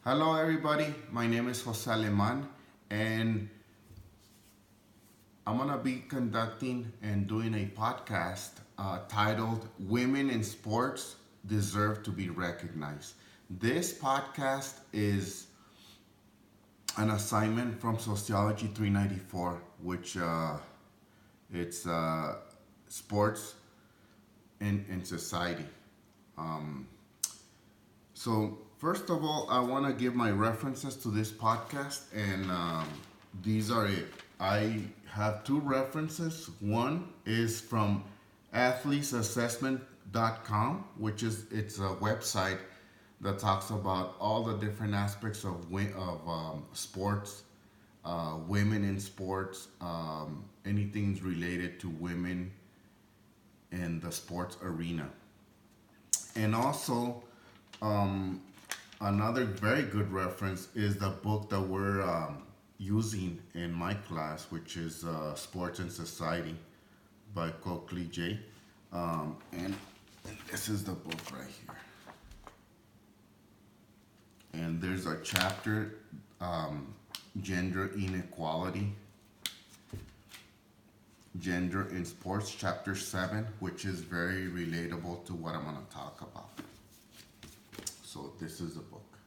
Hello, everybody. My name is Jose Aleman, and I'm gonna be conducting and doing a podcast titled "Women in Sports Deserve to Be Recognized." This podcast is an assignment from Sociology 394, which it's sports in society. Um, So, first of all, I want to give my references to this podcast, and these are it. I have two references. One is from athletesassessment.com, which is it's a website that talks about all the different aspects of sports, women in sports, anything related to women in the sports arena, and also um, another very good reference is the book that we're using in my class, which is Sports and Society by Coakley J. And this is the book right here. And there's a chapter, Gender Inequality, Gender in Sports, chapter 7, which is very relatable to what I'm going to talk about. So this is the book.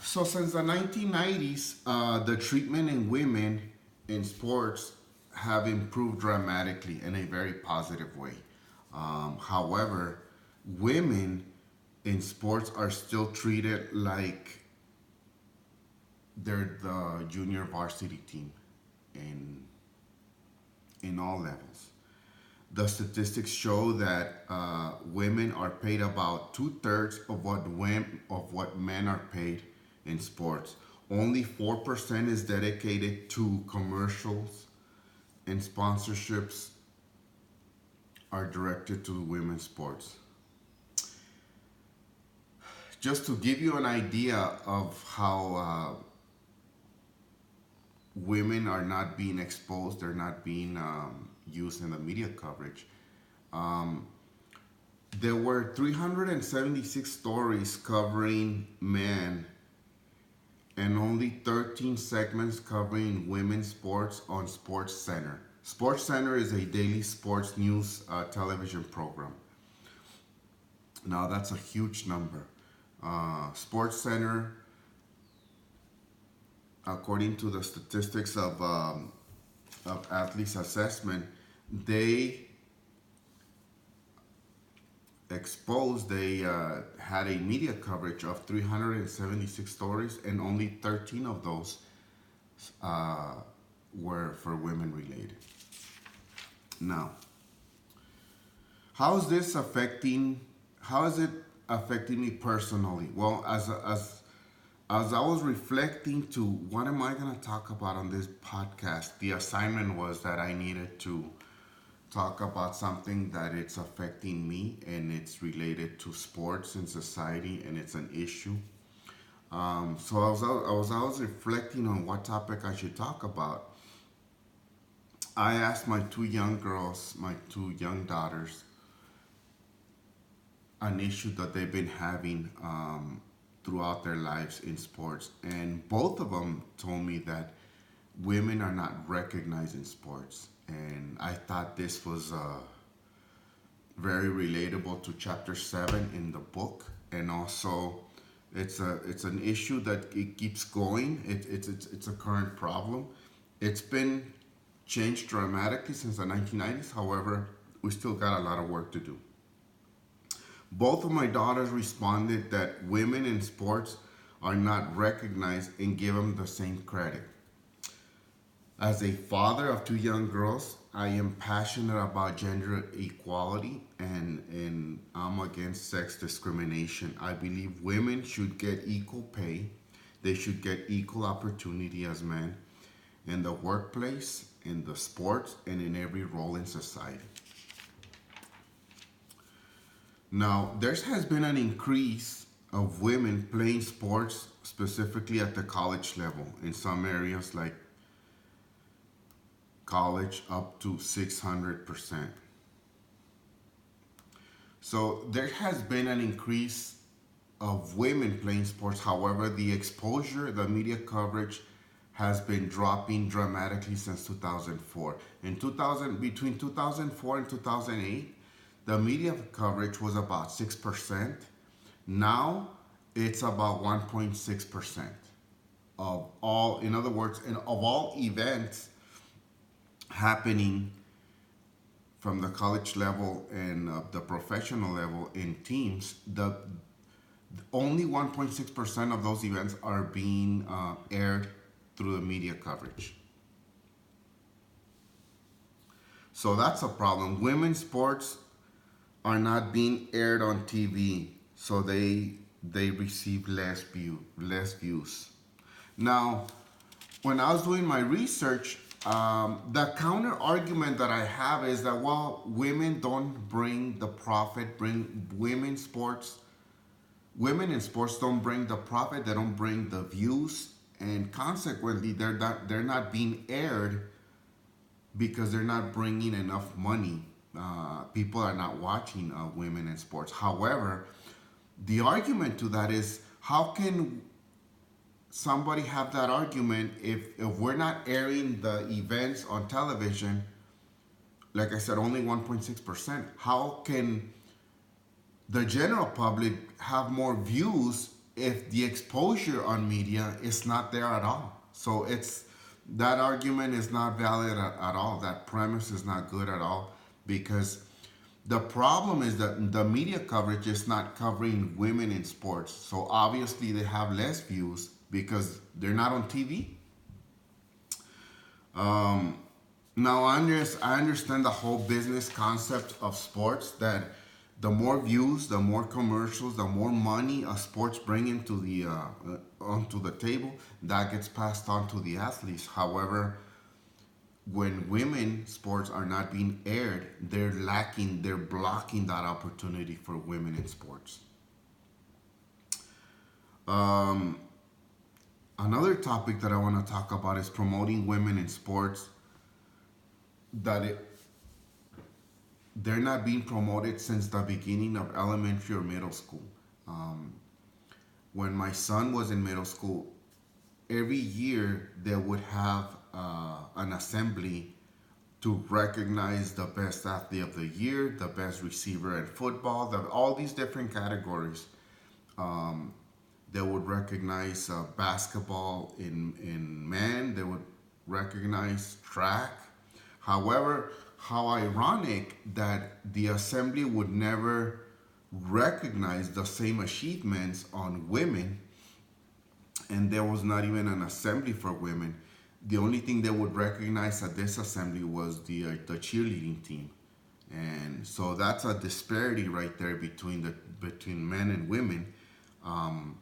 So since the 1990s, the treatment in women in sports have improved dramatically in a very positive way. However, women in sports are still treated like they're the junior varsity team in all levels. The statistics show that women are paid about 2/3 of what men are paid in sports. Only 4% is dedicated to commercials, and sponsorships are directed to women's sports. Just to give you an idea of how women are not being exposed, they're not being used in the media coverage. Um, there were 376 stories covering men and only 13 segments covering women's sports on Sports Center. Sports Center is a daily sports news television program. Now that's a huge number. Sports Center, according to the statistics of athletes assessment, they had a media coverage of 376 stories, and only 13 of those uh, were for women related. Now, how is this affecting? How is it affecting me personally? Well, as I was reflecting to what am I going to talk about on this podcast, the assignment was that I needed to talk about something that it's affecting me and it's related to sports and society and it's an issue. So I was reflecting on what topic I should talk about. I asked my two young girls, my two young daughters, an issue that they've been having throughout their lives in sports, and both of them told me that women are not recognized in sports, and I thought this was very relatable to chapter 7 in the book, and also it's an issue that it keeps going. It's a current problem. It's been changed dramatically since the 1990s. However, we still got a lot of work to do. Both of my daughters responded that women in sports are not recognized and given the same credit. As a father of two young girls, I am passionate about gender equality and I'm against sex discrimination. I believe women should get equal pay, they should get equal opportunity as men in the workplace, in the sports, and in every role in society. Now, there has been an increase of women playing sports, specifically at the college level. In some areas, like college, up to 600%. So there has been an increase of women playing sports. However, the exposure, the media coverage has been dropping dramatically since 2004. In 2000, between 2004 and 2008, the media coverage was about 6%. Now it's about 1.6% of all, in other words, of all events happening from the college level and the professional level in teams, the only 1.6% of those events are being aired through the media coverage. So that's a problem. Women's sports are not being aired on TV, so they receive less views. Now, when I was doing my research, the counter argument that I have is that, well, women don't bring the profit, bring women in sports don't bring the profit, they don't bring the views, and consequently they're not being aired because they're not bringing enough money. People are not watching women in sports. However, the argument to that is, how can somebody have that argument if we're not airing the events on television? Like I said, only 1.6%. How can the general public have more views if the exposure on media is not there at all? So it's that argument is not valid at all. That premise is not good at all, because the problem is that the media coverage is not covering women in sports. So obviously they have less views because they're not on TV. Now I understand the whole business concept of sports, that the more views, the more commercials, the more money a sports bring into the onto the table, that gets passed on to the athletes. However, when women sports are not being aired, they're blocking that opportunity for women in sports. Um, Another topic that I want to talk about is promoting women in sports, that they're not being promoted since the beginning of elementary or middle school. Um, when my son was in middle school, every year they would have an assembly to recognize the best athlete of the year, the best receiver in football, all these different categories. Um, they would recognize basketball in men. They would recognize track. However, how ironic that the assembly would never recognize the same achievements on women, and there was not even an assembly for women. The only thing they would recognize at this assembly was the cheerleading team, and so that's a disparity right there between men and women, um,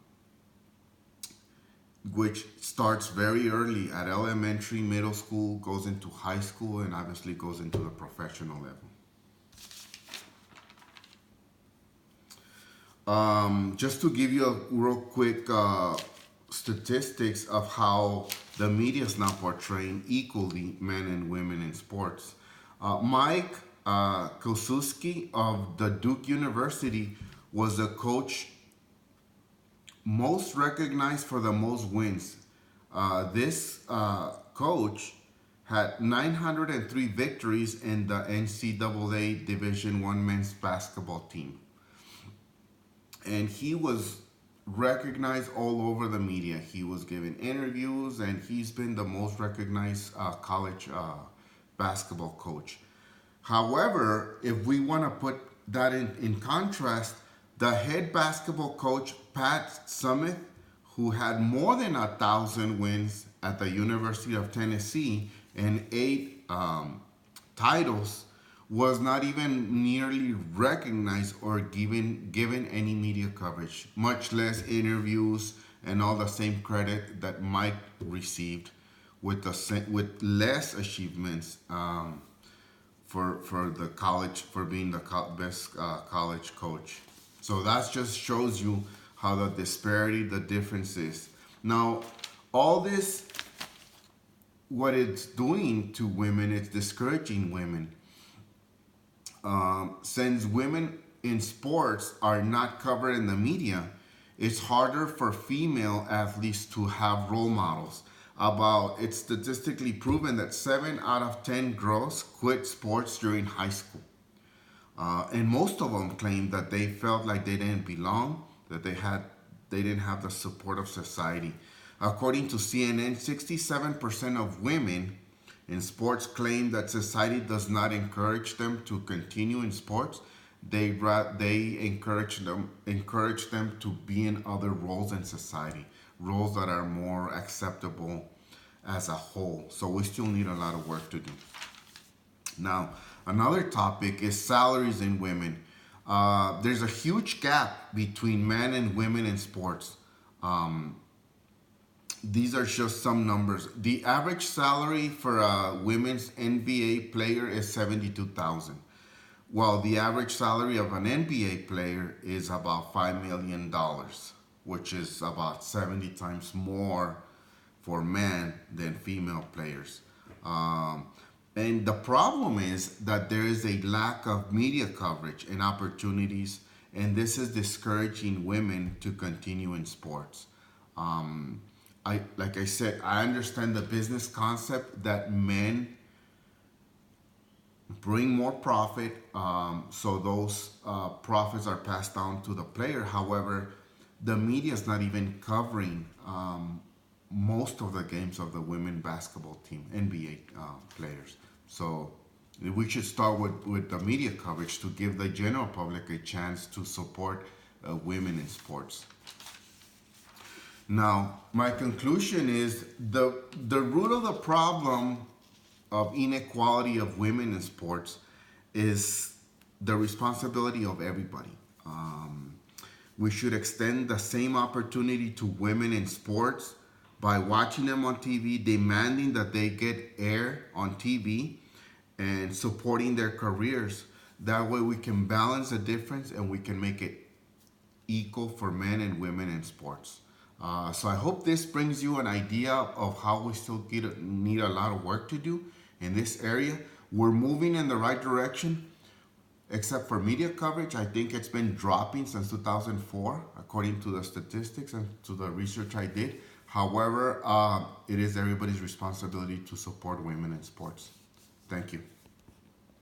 which starts very early at elementary, middle school, goes into high school, and obviously goes into the professional level. Just to give you a real quick statistics of how the media is now portraying equally men and women in sports. Mike Kosuski of the Duke University was the coach most recognized for the most wins. This coach had 903 victories in the NCAA Division I men's basketball team. And he was recognized all over the media. He was given interviews, and he's been the most recognized college basketball coach. However, if we want to put that in contrast, the head basketball coach, Pat Summitt, who had more than 1,000 wins at the University of Tennessee and 8 titles, was not even nearly recognized or given any media coverage, much less interviews and all the same credit that Mike received, with less achievements for the college, for being the best college coach. So that just shows you how the disparity, the difference is. Now, all this, what it's doing to women, it's discouraging women. Since women in sports are not covered in the media, it's harder for female athletes to have role models. It's statistically proven that 7 out of 10 girls quit sports during high school. And most of them claimed that they felt like they didn't belong, that they didn't have the support of society. According to CNN, 67% of women in sports claim that society does not encourage them to continue in sports. They encourage them to be in other roles in society, roles that are more acceptable as a whole. So we still need a lot of work to do. Now, another topic is salaries in women. There's a huge gap between men and women in sports. These are just some numbers. The average salary for a women's NBA player is 72,000, while the average salary of an NBA player is about $5 million, which is about 70 times more for men than female players. And the problem is that there is a lack of media coverage and opportunities, and this is discouraging women to continue in sports. Like I said, I understand the business concept that men bring more profit, so those profits are passed down to the player. However, the media is not even covering most of the games of the women basketball team, NBA players. So we should start with the media coverage to give the general public a chance to support women in sports. Now, my conclusion is the root of the problem of inequality of women in sports is the responsibility of everybody. We should extend the same opportunity to women in sports by watching them on TV, demanding that they get air on TV, and supporting their careers. That way we can balance the difference and we can make it equal for men and women in sports. So I hope this brings you an idea of how we still need a lot of work to do in this area. We're moving in the right direction, except for media coverage. I think it's been dropping since 2004, according to the statistics and to the research I did. However, it is everybody's responsibility to support women in sports. Thank you.